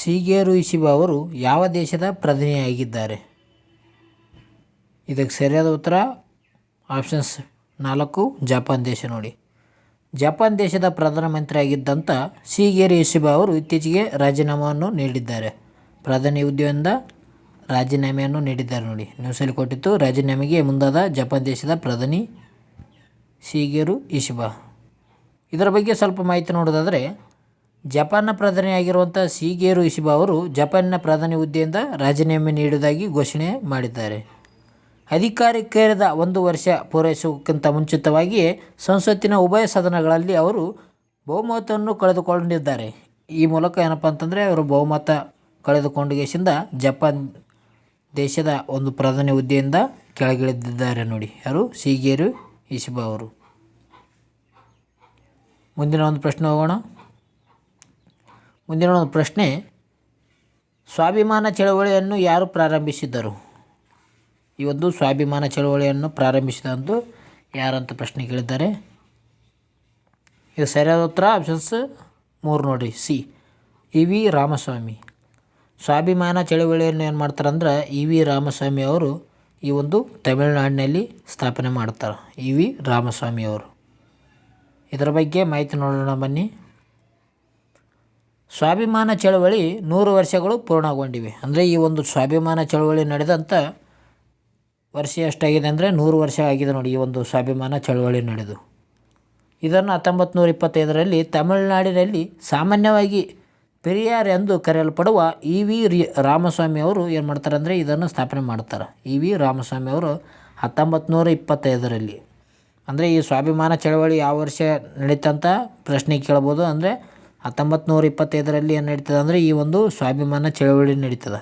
ಶಿಗೆರು ಇಶಿಬಾ ಅವರು ಯಾವ ದೇಶದ ಪ್ರಧಾನಿಯಾಗಿದ್ದಾರೆ? ಇದಕ್ಕೆ ಸರಿಯಾದ ಉತ್ತರ ಆಪ್ಷನ್ಸ್ 4 ಜಪಾನ್ ದೇಶ ನೋಡಿ. ಜಪಾನ್ ದೇಶದ ಪ್ರಧಾನಮಂತ್ರಿ ಆಗಿದ್ದಂಥ ಶಿಗೆರು ಇಶಿಬಾ ಅವರು ಇತ್ತೀಚೆಗೆ ರಾಜೀನಾಮೆಯನ್ನು ನೀಡಿದ್ದಾರೆ. ಪ್ರಧಾನಿ ಹುದ್ದೆಯಿಂದ ರಾಜೀನಾಮೆಯನ್ನು ನೀಡಿದ್ದಾರೆ ನೋಡಿ. ನ್ಯೂಸಲ್ಲಿ ಕೊಟ್ಟಿತ್ತು. ರಾಜೀನಾಮೆಗೆ ಮುಂದಾದ ಜಪಾನ್ ದೇಶದ ಪ್ರಧಾನಿ ಶಿಗೆರು ಇಶಿಬಾ. ಇದರ ಬಗ್ಗೆ ಸ್ವಲ್ಪ ಮಾಹಿತಿ ನೋಡೋದಾದರೆ, ಜಪಾನ್ನ ಪ್ರಧಾನಿಯಾಗಿರುವಂಥ ಶಿಗೆರು ಇಶಿಬಾ ಅವರು ಜಪಾನಿನ ಪ್ರಧಾನಿ ಹುದ್ದೆಯಿಂದ ರಾಜೀನಾಮೆ ನೀಡುವುದಾಗಿ ಘೋಷಣೆ ಮಾಡಿದ್ದಾರೆ. ಅಧಿಕಾರಕ್ಕೇರಿದ 1 ವರ್ಷ ಪೂರೈಸುವುದಕ್ಕಿಂತ ಮುಂಚಿತವಾಗಿಯೇ ಸಂಸತ್ತಿನ ಉಭಯ ಸದನಗಳಲ್ಲಿ ಅವರು ಬಹುಮತವನ್ನು ಕಳೆದುಕೊಂಡಿದ್ದಾರೆ. ಈ ಮೂಲಕ ಏನಪ್ಪ ಅಂತಂದರೆ ಅವರು ಬಹುಮತ ಕಳೆದುಕೊಂಡೇಶಿಂದ ಜಪಾನ್ ದೇಶದ ಒಂದು ಪ್ರಧಾನಿ ಹುದ್ದೆಯಿಂದ ಕೆಳಗಿಳಿದಿದ್ದಾರೆ ನೋಡಿ. ಯಾರು? ಶಿಗೆರು ಇಶಿಬಾ ಅವರು. ಮುಂದಿನ ಒಂದು ಪ್ರಶ್ನೆ ಹೋಗೋಣ. ಮುಂದಿನ ಒಂದು ಪ್ರಶ್ನೆ, ಸ್ವಾಭಿಮಾನ ಚಳವಳಿಯನ್ನು ಯಾರು ಪ್ರಾರಂಭಿಸಿದರು? ಈ ಒಂದು ಸ್ವಾಭಿಮಾನ ಚಳವಳಿಯನ್ನು ಪ್ರಾರಂಭಿಸಿದಂದು ಯಾರಂತ ಪ್ರಶ್ನೆ ಕೇಳಿದ್ದಾರೆ. ಇದು ಸರಿಯಾದ ಉತ್ತರ ಆಪ್ಷನ್ಸ್ 3 ನೋಡಿ. C, E V. ರಾಮಸ್ವಾಮಿ. ಸ್ವಾಭಿಮಾನ ಚಳವಳಿಯನ್ನು ಏನು ಮಾಡ್ತಾರಂದ್ರೆ ಇ.ವಿ. ರಾಮಸ್ವಾಮಿ ಅವರು ಈ ಒಂದು ತಮಿಳುನಾಡಿನಲ್ಲಿ ಸ್ಥಾಪನೆ ಮಾಡ್ತಾರೆ. ಇ.ವಿ. ರಾಮಸ್ವಾಮಿ ಅವರು. ಇದರ ಬಗ್ಗೆ ಮಾಹಿತಿ ನೋಡೋಣ ಬನ್ನಿ. ಸ್ವಾಭಿಮಾನ ಚಳವಳಿ 100 ವರ್ಷಗಳು ಪೂರ್ಣಗೊಂಡಿವೆ. ಅಂದರೆ ಈ ಒಂದು ಸ್ವಾಭಿಮಾನ ಚಳವಳಿ ನಡೆದಂಥ ವರ್ಷ ಎಷ್ಟಾಗಿದೆ ಅಂದರೆ 100 ವರ್ಷ ಆಗಿದೆ ನೋಡಿ. ಈ ಒಂದು ಸ್ವಾಭಿಮಾನ ಚಳವಳಿ ನಡೆದು ಇದನ್ನು 1925ರಲ್ಲಿ ತಮಿಳುನಾಡಿನಲ್ಲಿ ಸಾಮಾನ್ಯವಾಗಿ ಪೆರಿಯಾರ್ ಎಂದು ಕರೆಯಲ್ಪಡುವ ಇ.ವಿ. ರಾಮಸ್ವಾಮಿ ಅವರು ಏನು ಮಾಡ್ತಾರೆ ಅಂದರೆ ಇದನ್ನು ಸ್ಥಾಪನೆ ಮಾಡ್ತಾರೆ. ಇ.ವಿ. ರಾಮಸ್ವಾಮಿ ಅವರು 1925ರಲ್ಲಿ. ಅಂದರೆ ಈ ಸ್ವಾಭಿಮಾನ ಚಳವಳಿ ಯಾವ ವರ್ಷ ನಡೀತಂತ ಪ್ರಶ್ನೆ ಕೇಳ್ಬೋದು. ಅಂದರೆ 1925ರಲ್ಲಿ ಏನು ನಡೀತದೆ ಅಂದರೆ ಈ ಒಂದು ಸ್ವಾಭಿಮಾನ ಚಳವಳಿ ನಡೀತದೆ.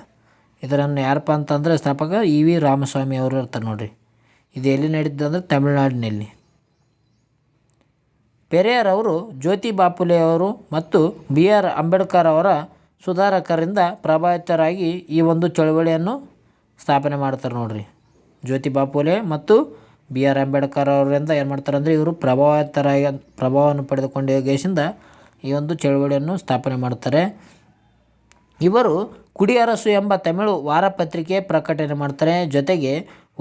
ಇದನ್ನು ಯಾರಪ್ಪ ಅಂತಂದರೆ ಸ್ಥಾಪಕ ಇ.ವಿ. ರಾಮಸ್ವಾಮಿ ಅವರು ಇರ್ತಾರೆ ನೋಡಿರಿ. ಇದು ಎಲ್ಲಿ ನಡೀತದೆ ಅಂದರೆ ತಮಿಳುನಾಡಿನಲ್ಲಿ. ಪೆರಿಯಾರ್ ಅವರು ಜ್ಯೋತಿಬಾ ಫುಲೆ ಅವರು ಮತ್ತು ಬಿ.ಆರ್. ಅಂಬೇಡ್ಕರ್ ಅವರ ಸುಧಾರಕರಿಂದ ಪ್ರಭಾವಿತರಾಗಿ ಈ ಒಂದು ಚಳವಳಿಯನ್ನು ಸ್ಥಾಪನೆ ಮಾಡ್ತಾರೆ ನೋಡಿರಿ. ಜ್ಯೋತಿಬಾ ಫುಲೆ ಮತ್ತು ಬಿ.ಆರ್. ಅಂಬೇಡ್ಕರ್ ಅವರಿಂದ ಏನು ಮಾಡ್ತಾರೆ ಅಂದರೆ ಇವರು ಪ್ರಭಾವವನ್ನು ಪಡೆದುಕೊಂಡು ದೇಶದಿಂದ ಈ ಒಂದು ಚಳವಳಿಯನ್ನು ಸ್ಥಾಪನೆ ಮಾಡ್ತಾರೆ. ಇವರು ಕುಡಿಯರಸು ಎಂಬ ತಮಿಳು ವಾರಪತ್ರಿಕೆ ಪ್ರಕಟಣೆ ಮಾಡ್ತಾರೆ. ಜೊತೆಗೆ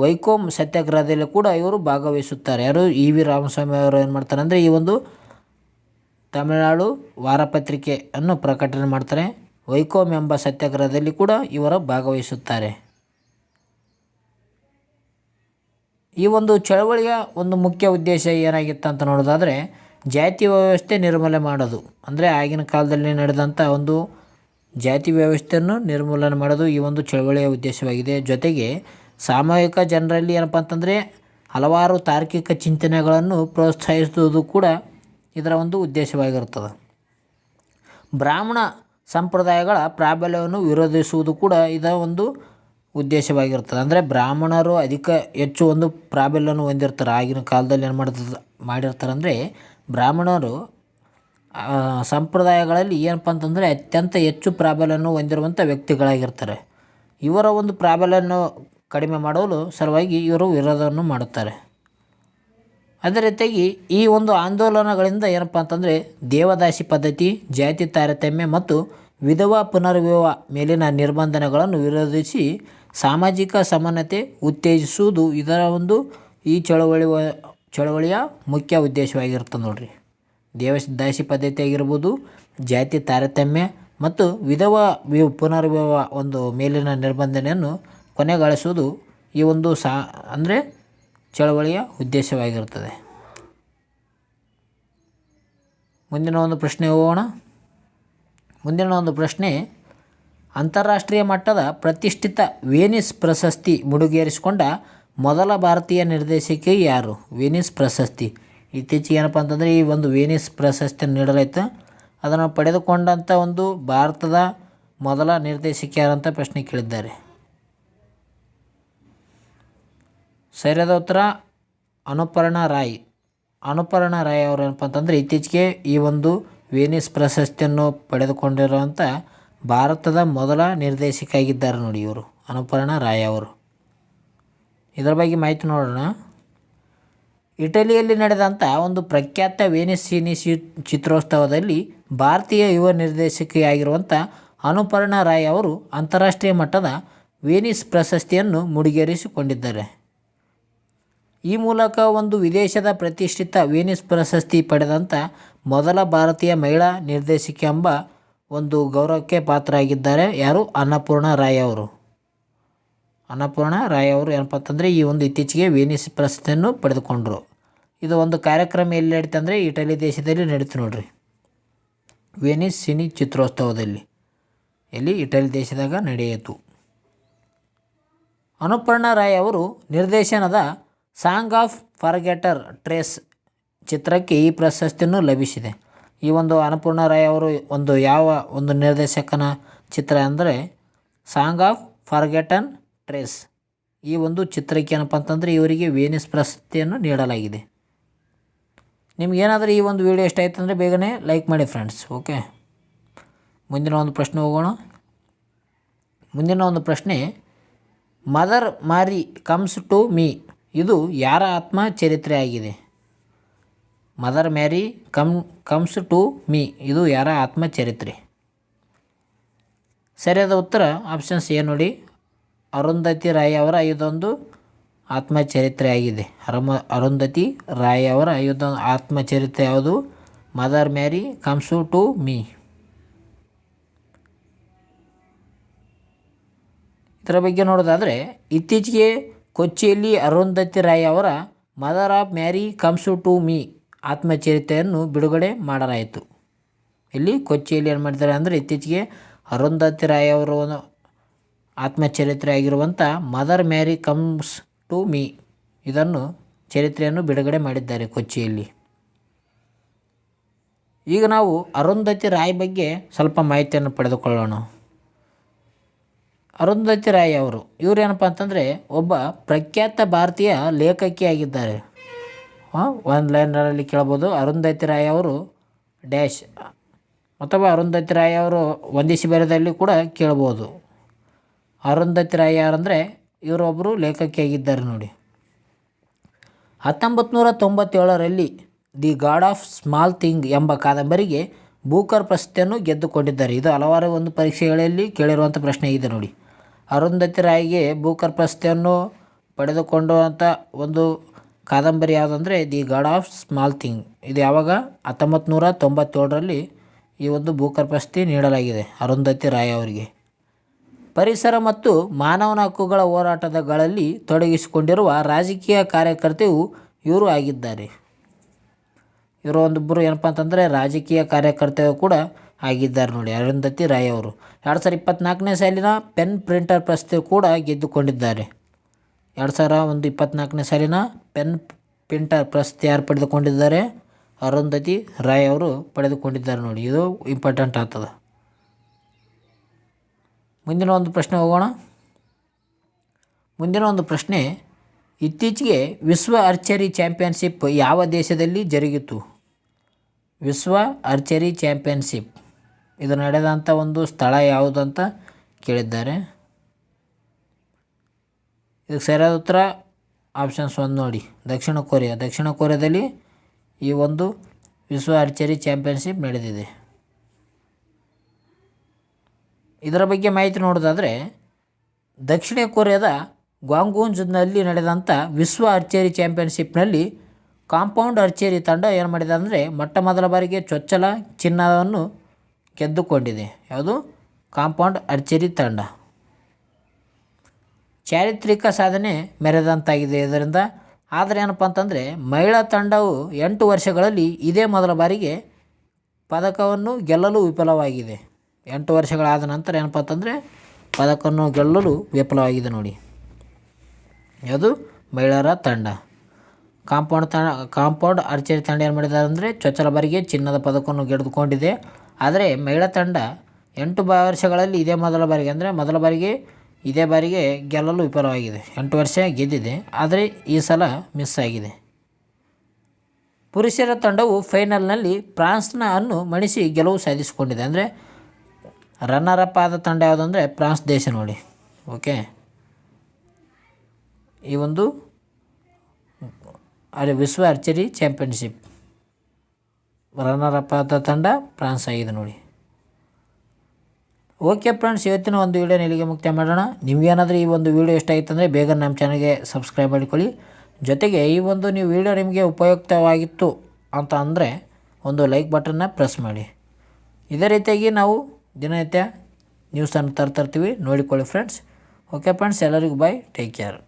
ವೈಕೋಮ್ ಸತ್ಯಾಗ್ರಹದಲ್ಲಿ ಕೂಡ ಇವರು ಭಾಗವಹಿಸುತ್ತಾರೆ. ಯಾರು? ಇ.ವಿ. ರಾಮಸ್ವಾಮಿ ಅವರು ಏನು ಮಾಡ್ತಾರೆ ಅಂದರೆ ಈ ಒಂದು ತಮಿಳುನಾಡು ವಾರಪತ್ರಿಕೆಯನ್ನು ಪ್ರಕಟಣೆ ಮಾಡ್ತಾರೆ. ವೈಕೋಮ್ ಎಂಬ ಸತ್ಯಾಗ್ರಹದಲ್ಲಿ ಕೂಡ ಇವರು ಭಾಗವಹಿಸುತ್ತಾರೆ. ಈ ಒಂದು ಚಳವಳಿಯ ಒಂದು ಮುಖ್ಯ ಉದ್ದೇಶ ಏನಾಗಿತ್ತು ಅಂತ ನೋಡೋದಾದರೆ ಜಾತಿ ವ್ಯವಸ್ಥೆ ನಿರ್ಮೂಲನೆ ಮಾಡೋದು. ಅಂದರೆ ಆಗಿನ ಕಾಲದಲ್ಲಿ ನಡೆದಂಥ ಒಂದು ಜಾತಿ ವ್ಯವಸ್ಥೆಯನ್ನು ನಿರ್ಮೂಲನೆ ಮಾಡೋದು ಈ ಒಂದು ಚಳವಳಿಯ ಉದ್ದೇಶವಾಗಿದೆ. ಜೊತೆಗೆ ಸಾಮೂಹಿಕ ಜನರಲ್ಲಿ ಏನಪ್ಪ ಅಂತಂದರೆ ಹಲವಾರು ತಾರ್ಕಿಕ ಚಿಂತನೆಗಳನ್ನು ಪ್ರೋತ್ಸಾಹಿಸುವುದು ಕೂಡ ಇದರ ಒಂದು ಉದ್ದೇಶವಾಗಿರ್ತದೆ. ಬ್ರಾಹ್ಮಣ ಸಂಪ್ರದಾಯಗಳ ಪ್ರಾಬಲ್ಯವನ್ನು ವಿರೋಧಿಸುವುದು ಕೂಡ ಇದರ ಒಂದು ಉದ್ದೇಶವಾಗಿರ್ತದೆ. ಅಂದರೆ ಬ್ರಾಹ್ಮಣರು ಹೆಚ್ಚು ಒಂದು ಪ್ರಾಬಲ್ಯವನ್ನು ಹೊಂದಿರ್ತಾರೆ. ಆಗಿನ ಕಾಲದಲ್ಲಿ ಏನು ಮಾಡಿರ್ತಾರೆ ಅಂದರೆ ಬ್ರಾಹ್ಮಣರು ಸಂಪ್ರದಾಯಗಳಲ್ಲಿ ಏನಪ್ಪ ಅಂತಂದರೆ ಅತ್ಯಂತ ಹೆಚ್ಚು ಪ್ರಾಬಲ್ಯವನ್ನು ಹೊಂದಿರುವಂಥ ವ್ಯಕ್ತಿಗಳಾಗಿರ್ತಾರೆ. ಇವರ ಒಂದು ಪ್ರಾಬಲ್ಯವನ್ನು ಕಡಿಮೆ ಮಾಡಲು ಸಲುವಾಗಿ ಇವರು ವಿರೋಧವನ್ನು ಮಾಡುತ್ತಾರೆ. ಅದೇ ರೀತಿಯಾಗಿ ಈ ಒಂದು ಆಂದೋಲನಗಳಿಂದ ಏನಪ್ಪ ಅಂತಂದರೆ ದೇವದಾಸಿ ಪದ್ಧತಿ, ಜಾತಿ ತಾರತಮ್ಯ ಮತ್ತು ವಿಧವಾ ಪುನರ್ವಿವಾಹ ಮೇಲಿನ ನಿರ್ಬಂಧಗಳನ್ನು ವಿರೋಧಿಸಿ ಸಾಮಾಜಿಕ ಸಮಾನತೆ ಉತ್ತೇಜಿಸುವುದು ಇದರ ಒಂದು ಈ ಚಳವಳಿಯ ಮುಖ್ಯ ಉದ್ದೇಶವಾಗಿರ್ತದೆ ನೋಡಿರಿ. ದೇವದಾಸಿ ಪದ್ಧತಿ ಆಗಿರ್ಬೋದು, ಜಾತಿ ತಾರತಮ್ಯ ಮತ್ತು ವಿಧವಾ ಪುನರ್ವಿವಾಹ ಒಂದು ಮೇಲಿನ ನಿರ್ಬಂಧನೆಯನ್ನು ಕೊನೆಗಾಣಿಸುವುದು ಈ ಒಂದು ಅಂದರೆ ಚಳವಳಿಯ ಉದ್ದೇಶವಾಗಿರ್ತದೆ. ಮುಂದಿನ ಒಂದು ಪ್ರಶ್ನೆ ಹೋಗೋಣ. ಮುಂದಿನ ಒಂದು ಪ್ರಶ್ನೆ, ಅಂತಾರಾಷ್ಟ್ರೀಯ ಮಟ್ಟದ ಪ್ರತಿಷ್ಠಿತ ವೆನಿಸ್ ಪ್ರಶಸ್ತಿ ಮುಡಿಗೇರಿಸಿಕೊಂಡ ಮೊದಲ ಭಾರತೀಯ ನಿರ್ದೇಶಕಿ ಯಾರು? ವೆನಿಸ್ ಪ್ರಶಸ್ತಿ ಇತ್ತೀಚೆಗೆ ಏನಪ್ಪ ಅಂತಂದರೆ ಈ ಒಂದು ವೆನಿಸ್ ಪ್ರಶಸ್ತಿಯನ್ನು ನೀಡಲಾಯಿತು. ಅದನ್ನು ಪಡೆದುಕೊಂಡಂಥ ಒಂದು ಭಾರತದ ಮೊದಲ ನಿರ್ದೇಶಕಿ ಯಾರಂತ ಪ್ರಶ್ನೆ ಕೇಳಿದ್ದಾರೆ. ಸರಿಯಾದ ಉತ್ತರ ಅನುಪರ್ಣಾ ರಾಯ್. ಅನುಪರ್ಣಾ ರಾಯ್ ಅವರು ಏನಪ್ಪ ಅಂತಂದರೆ ಇತ್ತೀಚೆಗೆ ಈ ಒಂದು ವೆನಿಸ್ ಪ್ರಶಸ್ತಿಯನ್ನು ಪಡೆದುಕೊಂಡಿರುವಂಥ ಭಾರತದ ಮೊದಲ ನಿರ್ದೇಶಕಿ ಆಗಿದ್ದಾರೆ ನೋಡಿ ಇವರು ಅನುಪರ್ಣಾ ರಾಯ್ ಅವರು. ಇದರ ಬಗ್ಗೆ ಮಾಹಿತಿ ನೋಡೋಣ. ಇಟಲಿಯಲ್ಲಿ ನಡೆದಂಥ ಒಂದು ಪ್ರಖ್ಯಾತ ವೆನಿಸ್ ಚಿತ್ರೋತ್ಸವದಲ್ಲಿ ಭಾರತೀಯ ಯುವ ನಿರ್ದೇಶಕಿಯಾಗಿರುವಂಥ ಅನುಪರ್ಣಾ ರಾಯ್ ಅವರು ಅಂತಾರಾಷ್ಟ್ರೀಯ ಮಟ್ಟದ ವೆನಿಸ್ ಪ್ರಶಸ್ತಿಯನ್ನು ಮುಡಿಗೇರಿಸಿಕೊಂಡಿದ್ದಾರೆ. ಈ ಮೂಲಕ ಒಂದು ವಿದೇಶದ ಪ್ರತಿಷ್ಠಿತ ವೆನಿಸ್ ಪ್ರಶಸ್ತಿ ಪಡೆದಂಥ ಮೊದಲ ಭಾರತೀಯ ಮಹಿಳಾ ನಿರ್ದೇಶಕಿ ಎಂಬ ಒಂದು ಗೌರವಕ್ಕೆ ಪಾತ್ರರಾಗಿದ್ದಾರೆ. ಯಾರು? ಅನ್ನಪೂರ್ಣಾ ರಾಯ್ ಅವರು. ಅನ್ನಪೂರ್ಣಾ ರಾಯ್ ಅವರು ಏನಪ್ಪ ಅಂತಂದರೆ ಈ ಒಂದು ಇತ್ತೀಚೆಗೆ ವೆನಿಸ್ ಪ್ರಶಸ್ತಿಯನ್ನು ಪಡೆದುಕೊಂಡರು. ಇದು ಒಂದು ಕಾರ್ಯಕ್ರಮ ಎಲ್ಲಿ ನಡೀತು ಅಂದರೆ ಇಟಲಿ ದೇಶದಲ್ಲಿ ನಡೀತು ನೋಡ್ರಿ, ವೆನಿಸ್ ಸಿನಿ ಚಿತ್ರೋತ್ಸವದಲ್ಲಿ. ಎಲ್ಲಿ? ಇಟಲಿ ದೇಶದಾಗ ನಡೆಯಿತು. ಅನುಪರ್ಣಾ ರಾಯ್ ಅವರು ನಿರ್ದೇಶನದ ಸಾಂಗ್ ಆಫ್ ಫಾರ್ಗೆಟರ್ ಟ್ರೇಸ್ ಚಿತ್ರಕ್ಕೆ ಈ ಪ್ರಶಸ್ತಿಯನ್ನು ಲಭಿಸಿದೆ. ಈ ಒಂದು ಅನ್ನಪೂರ್ಣಾ ರಾಯ್ ಅವರು ಯಾವ ಒಂದು ನಿರ್ದೇಶಕನ ಚಿತ್ರ ಅಂದರೆ ಸಾಂಗ್ ಆಫ್ ಫಾರ್ಗೆಟನ್ ಟ್ರೇಸ್. ಈ ಒಂದು ಚಿತ್ರಕ್ಕೆ ಏನಪ್ಪ ಅಂತಂದರೆ ಇವರಿಗೆ ವೆನಿಸ್ ಪ್ರಶಸ್ತಿಯನ್ನು ನೀಡಲಾಗಿದೆ. ನಿಮಗೇನಾದರೂ ಈ ಒಂದು ವಿಡಿಯೋ ಇಷ್ಟ ಆಯ್ತು ಅಂದರೆ ಬೇಗನೆ ಲೈಕ್ ಮಾಡಿ ಫ್ರೆಂಡ್ಸ್. ಓಕೆ, ಮುಂದಿನ ಒಂದು ಪ್ರಶ್ನೆ ಹೋಗೋಣ. ಮುಂದಿನ ಒಂದು ಪ್ರಶ್ನೆ, ಮದರ್ ಮಾರಿ ಕಮ್ಸ್ ಟು ಮೀ ಇದು ಯಾರ ಆತ್ಮಚರಿತ್ರೆ ಆಗಿದೆ? Mother Mary comes to me ಇದು ಯಾರ ಆತ್ಮಚರಿತ್ರೆ? ಸರಿಯಾದ ಉತ್ತರ ಆಪ್ಷನ್ಸ್ ಎ ನೋಡಿ, ಅರುಂಧತಿ ರಾಯ್ ಅವರ ಇದೊಂದು ಆತ್ಮಚರಿತ್ರೆ ಆಗಿದೆ. ಅರುಂಧತಿ ರಾಯ್ ಅವರ ಇದೊಂದು ಆತ್ಮಚರಿತ್ರೆ ಯಾವುದು? Mother Mary comes to me. ಇದರ ಬಗ್ಗೆ ನೋಡೋದಾದರೆ ಇತ್ತೀಚೆಗೆ ಕೊಚ್ಚಿಯಲ್ಲಿ ಅರುಂಧತಿ ರಾಯ್ ಅವರ mother of Mary comes to me ಆತ್ಮಚರಿತ್ರೆಯನ್ನು ಬಿಡುಗಡೆ ಮಾಡಲಾಯಿತು. ಇಲ್ಲಿ ಕೊಚ್ಚಿಯಲ್ಲಿ ಏನು ಮಾಡಿದ್ದಾರೆ ಅಂದರೆ ಇತ್ತೀಚೆಗೆ ಅರುಂಧತಿ ರಾಯ್ ಅವರ ಆತ್ಮಚರಿತ್ರೆ ಆಗಿರುವಂಥ mother Mary comes to me ಇದನ್ನು ಚರಿತ್ರೆಯನ್ನು ಬಿಡುಗಡೆ ಮಾಡಿದ್ದಾರೆ ಕೊಚ್ಚಿಯಲ್ಲಿ. ಈಗ ನಾವು ಅರುಂಧತಿ ರಾಯ್ ಬಗ್ಗೆ ಸ್ವಲ್ಪ ಮಾಹಿತಿಯನ್ನು ಪಡೆದುಕೊಳ್ಳೋಣ. ಅರುಂಧತಿ ರಾಯ್ ಅವರು ಇವರೇನಪ್ಪ ಅಂತಂದರೆ ಒಬ್ಬ ಪ್ರಖ್ಯಾತ ಭಾರತೀಯ ಲೇಖಕಿಯಾಗಿದ್ದಾರೆ. ಒಂದು ಲೈನಲ್ಲಿ ಕೇಳ್ಬೋದು, ಅರುಂಧತಿ ರಾಯ್ ಅವರು ಡ್ಯಾಶ್ ಅಥವಾ ಅರುಂಧತಿ ರಾಯ್ ಅವರು ವಂದಿಸಿ ಬರೆದಲ್ಲಿ ಕೂಡ ಕೇಳ್ಬೋದು. ಅರುಂಧತಿ ರಾಯ್ ಯಾರಂದರೆ ಇವರೊಬ್ಬರು ಲೇಖಕಿಯಾಗಿದ್ದಾರೆ ನೋಡಿ. 1997ರಲ್ಲಿ the god of small thing ಎಂಬ ಕಾದಂಬರಿಗೆ ಬೂಕರ್ ಪ್ರಶಸ್ತಿಯನ್ನು ಗೆದ್ದುಕೊಂಡಿದ್ದಾರೆ. ಇದು ಹಲವಾರು ಒಂದು ಪರೀಕ್ಷೆಗಳಲ್ಲಿ ಕೇಳಿರುವಂಥ ಪ್ರಶ್ನೆ ಇದೆ ನೋಡಿ. ಅರುಂಧತಿ ರಾಯ್ಗೆ ಬೂಕರ್ ಪ್ರಶಸ್ತಿಯನ್ನು ಪಡೆದುಕೊಂಡಂಥ ಒಂದು ಕಾದಂಬರಿ ಯಾವುದಂದರೆ the god of small thing. ಇದು ಯಾವಾಗ? 1997ರಲ್ಲಿ ಈ ಒಂದು ಬೂಕರ್ ಪ್ರಶಸ್ತಿ ನೀಡಲಾಗಿದೆ ಅರುಂಧತಿ ರಾಯ್ ಅವರಿಗೆ. ಪರಿಸರ ಮತ್ತು ಮಾನವನ ಹಕ್ಕುಗಳ ಹೋರಾಟಗಳಲ್ಲಿ ತೊಡಗಿಸಿಕೊಂಡಿರುವ ರಾಜಕೀಯ ಕಾರ್ಯಕರ್ತೆಯು ಇವರು ಆಗಿದ್ದಾರೆ. ಇವರು ಒಂದೊಬ್ಬರು ಏನಪ್ಪ ಅಂತಂದರೆ ರಾಜಕೀಯ ಕಾರ್ಯಕರ್ತೆಯು ಕೂಡ ಆಗಿದ್ದಾರೆ ನೋಡಿ ಅರುಂಧತಿ ರಾಯ್ ಅವರು. 2024ನೇ ಸಾಲಿನ ಪೆನ್ ಪ್ರಿಂಟರ್ ಪ್ರಶಸ್ತಿ ಕೂಡ ಗೆದ್ದುಕೊಂಡಿದ್ದಾರೆ. 2024ನೇ ಸಾಲಿನ ಪೆನ್ ಪ್ರಿಂಟರ್ ಪ್ರಶಸ್ತಿ ಯಾರು ಪಡೆದುಕೊಂಡಿದ್ದಾರೆ? ಅರುಂಧತಿ ರಾಯ್ ಅವರು ಪಡೆದುಕೊಂಡಿದ್ದಾರೆ ನೋಡಿ. ಇದು ಇಂಪಾರ್ಟೆಂಟ್ ಆಗ್ತದೆ. ಮುಂದಿನ ಒಂದು ಪ್ರಶ್ನೆ ಹೋಗೋಣ. ಮುಂದಿನ ಒಂದು ಪ್ರಶ್ನೆ, ಇತ್ತೀಚೆಗೆ ವಿಶ್ವ ಆರ್ಚರಿ ಚಾಂಪಿಯನ್ಶಿಪ್ ಯಾವ ದೇಶದಲ್ಲಿ ಜರುಗಿತು? ವಿಶ್ವ ಆರ್ಚರಿ ಚಾಂಪಿಯನ್ಶಿಪ್ ಇದು ನಡೆದಂಥ ಒಂದು ಸ್ಥಳ ಯಾವುದು ಅಂತ ಕೇಳಿದ್ದಾರೆ. ಇದಕ್ಕೆ ಸರಿಯಾದ ಉತ್ತರ ಆಪ್ಷನ್ಸ್ 1 ನೋಡಿ, ದಕ್ಷಿಣ ಕೊರಿಯಾ. ದಕ್ಷಿಣ ಕೊರಿಯಾದಲ್ಲಿ ಈ ಒಂದು ವಿಶ್ವ ಆರ್ಚರಿ ಚಾಂಪಿಯನ್ಶಿಪ್ ನಡೆದಿದೆ. ಇದರ ಬಗ್ಗೆ ಮಾಹಿತಿ ನೋಡೋದಾದರೆ ದಕ್ಷಿಣ ಕೊರಿಯಾದ ಗ್ವಾಂಗ್ಜೂನಲ್ಲಿ ನಡೆದಂಥ ವಿಶ್ವ ಆರ್ಚರಿ ಚಾಂಪಿಯನ್ಶಿಪ್ನಲ್ಲಿ ಕಾಂಪೌಂಡ್ ಆರ್ಚರಿ ತಂಡ ಏನು ಮಾಡಿದೆ ಅಂದರೆ ಮೊಟ್ಟ ಮೊದಲ ಬಾರಿಗೆ ಚೊಚ್ಚಲ ಚಿನ್ನವನ್ನು ಗೆದ್ದುಕೊಂಡಿದೆ. ಯಾವುದು? ಕಾಂಪೌಂಡ್ ಆರ್ಚರಿ ತಂಡ. ಚಾರಿತ್ರಿಕ ಸಾಧನೆ ಮೆರೆದಂತಾಗಿದೆ ಇದರಿಂದ. ಆದರೆ ಏನಪ್ಪ ಅಂತಂದರೆ ಮಹಿಳಾ ತಂಡವು 8 ವರ್ಷಗಳಲ್ಲಿ ಇದೇ ಮೊದಲ ಬಾರಿಗೆ ಪದಕವನ್ನು ಗೆಲ್ಲಲು ವಿಫಲವಾಗಿದೆ. 8 ವರ್ಷಗಳಾದ ನಂತರ ಏನಪ್ಪ ಅಂತಂದರೆ ಪದಕವನ್ನು ಗೆಲ್ಲಲು ವಿಫಲವಾಗಿದೆ ನೋಡಿ. ಯಾವುದು? ಮಹಿಳೆಯರ ತಂಡ. ಕಾಂಪೌಂಡ್ ಆರ್ಚರಿ ತಂಡ ಏನು ಮಾಡಿದ್ದಾರೆ ಅಂದರೆ ಚೊಚ್ಚಲ ಬಾರಿಗೆ ಚಿನ್ನದ ಪದಕವನ್ನು ಗೆದ್ದುಕೊಂಡಿದೆ. ಆದರೆ ಮಹಿಳಾ ತಂಡ 8 ವರ್ಷಗಳಲ್ಲಿ ಇದೇ ಮೊದಲ ಬಾರಿಗೆ ಅಂದರೆ ಮೊದಲ ಬಾರಿಗೆ ಇದೇ ಬಾರಿಗೆ ಗೆಲ್ಲಲು ವಿಫಲವಾಗಿದೆ. 8 ವರ್ಷ ಗೆದ್ದಿದೆ, ಆದರೆ ಈ ಸಲ ಮಿಸ್ ಆಗಿದೆ. ಪುರುಷರ ತಂಡವು ಫೈನಲ್ನಲ್ಲಿ ಫ್ರಾನ್ಸ್ನ ಅನ್ನು ಮಣಿಸಿ ಗೆಲುವು ಸಾಧಿಸಿಕೊಂಡಿದೆ. ಅಂದರೆ ರನ್ನರ್ ಅಪ್ ಆದ ತಂಡ ಯಾವುದು ಅಂದರೆ ಫ್ರಾನ್ಸ್ ದೇಶ ನೋಡಿ. ಓಕೆ, ಈ ಒಂದು ವಿಶ್ವ ಆರ್ಚರಿ ಚಾಂಪಿಯನ್ಶಿಪ್ ರನ್ನರ್ ಅಪ್ ಆದ ತಂಡ ಫ್ರಾನ್ಸ್ ಆಗಿದೆ ನೋಡಿ. ಓಕೆ ಫ್ರೆಂಡ್ಸ್, ಇವತ್ತಿನ ಒಂದು ವೀಡಿಯೋನ ಇಲ್ಲಿಗೆ ಮುಕ್ತಾಯ ಮಾಡೋಣ. ನಿಮಗೇನಾದರೂ ಈ ಒಂದು ವೀಡಿಯೋ ಇಷ್ಟ ಆಯಿತು ಅಂದರೆ ಬೇಗ ನಮ್ಮ ಚಾನಲ್ಗೆ ಸಬ್ಸ್ಕ್ರೈಬ್ ಮಾಡಿಕೊಳ್ಳಿ. ಜೊತೆಗೆ ಈ ಒಂದು ವೀಡಿಯೋ ನಿಮಗೆ ಉಪಯುಕ್ತವಾಗಿತ್ತು ಅಂತ ಅಂದರೆ ಒಂದು ಲೈಕ್ ಬಟನ್ನ ಪ್ರೆಸ್ ಮಾಡಿ. ಇದೇ ರೀತಿಯಾಗಿ ನಾವು ದಿನನಿತ್ಯ ನ್ಯೂಸನ್ನು ತರ್ತೀವಿ, ನೋಡಿಕೊಳ್ಳಿ ಫ್ರೆಂಡ್ಸ್. ಓಕೆ ಫ್ರೆಂಡ್ಸ್, ಎಲ್ಲರಿಗೂ ಬಾಯ್, ಟೇಕ್ ಕೇರ್.